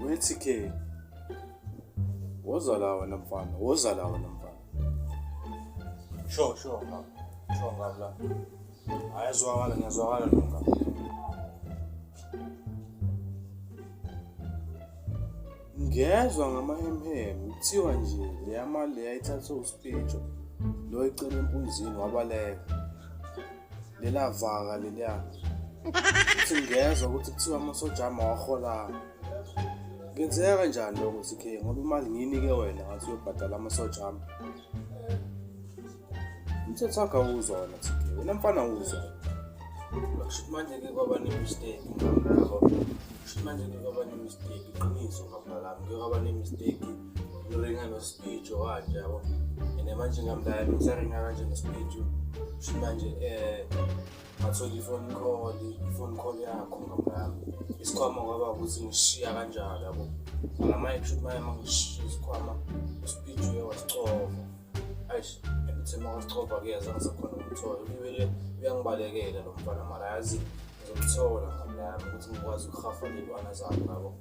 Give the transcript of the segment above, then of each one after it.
Wethi ke woza la wena mfana, woza la wena mfana. Sho ngabla. Ayazwakala ngiyazwakala nonga. Ngiyezwa ngamahemhem kuthiwa nje le mali ayithatha uSpecho lo ecela empunzini wabaleka. Lela vaka leliya. Uthi ngiyezwa ukuthi kuthiwa amasoja amawahola. Ngenzeka kanjani lokho sikhe ngoba imali ngiyinike wena ngathi uyobhadala amasoja ami. Umthetho wakho awuzwa wena sikhe. Wena mfana uzwa. Kushuthi manje ke kwaba ne-mistake ngakho. Kushuthi manje ke kwaba ne-mistake iqiniso ngaphalami. Ke kwaba ne-mistake loringa noSpeech kanje yabo. Ene manje ngamdala ngisaringa kanje noSpeech. Kushuthi manje ngathola i-phone call yakho ngamdala. Isikhwama kwaba ukuthi ngishiya kanjalo yabo. Ngamanye kushuthi mangishiya isikhwama uSpeech uyawasicova. Ayish ngithema wasicova ke yazi ngisakhona ukuthola. Ubile uyangibalekela lo mfana mara yazi ngizomthola ngamlami ukuthi ngikwazi ukuhafa lelwana zami ngabo.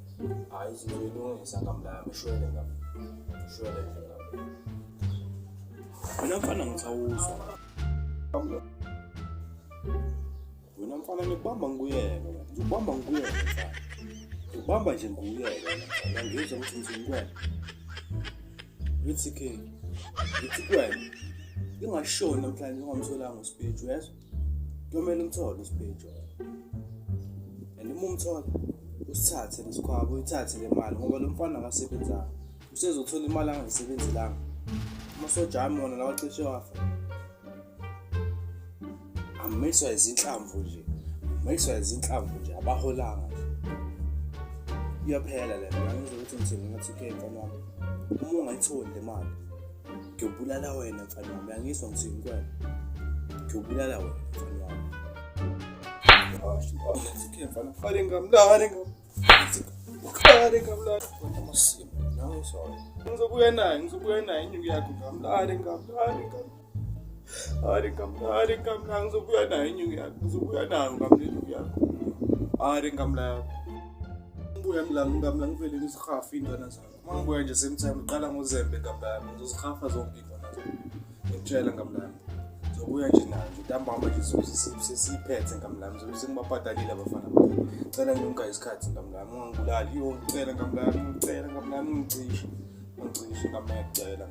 Hayi izinto zilungisa ngamlami shwele ngabo. Shwele nje ngabo. Mina mfana ngithawuzwa. Wena mfana ngibamba nguyeke wena. Ngibamba nguyeke mfana. Ngibamba nje nguyeke wena. Ngizwe ukuthi ngizingwena. Lithi ke. Lithi kwena. Ingashoni namhlanje ungamtholanga uSpeech uyezwa? Kumele umthole uSpeech. And uma umthola usithathe lesikhwabo uyithathe le mali ngoba lo mfana akasebenzayo. Usezothola imali angayisebenzelanga. Amasoja ami wona lawa cishe wafa. Amiswa izinhlamvu nje. Amiswa izinhlamvu nje abaholanga nje. Iyaphela le nto. Ngizwe ukuthi ngithini ngathi ke mfana wami. Uma ungayitholi le mali ngiyobulala wena mfana wami. Uyangizwa ngithini kwena? Ngiyobulala wena mfana wami. Sikhe mfana fale ngamlane ukhale ngamlane wena masimo nawe sorry. Ngizobuya naye inyuku yakho ngamlane ngizobuya naye inyuku yakho. Ngizobuya nayo ngamlane yakho. Ngamlane. Ngibuya ngamlane ngivele ngizikhafa indwana zami. Mangibuya nje semthamo uqala ngozembe ngamlane. Ngizozikhafa zonke indwana zami. Ngitshela ngamlane. Zobuya nje nayo ntambama nje sesiphethe ngamlami sengibabhadalile abafana bami. Ngicela ngiyonga isikhathi ngamlami ungangibulali ngicela ngamlami ngicishe ngamlami ngicela.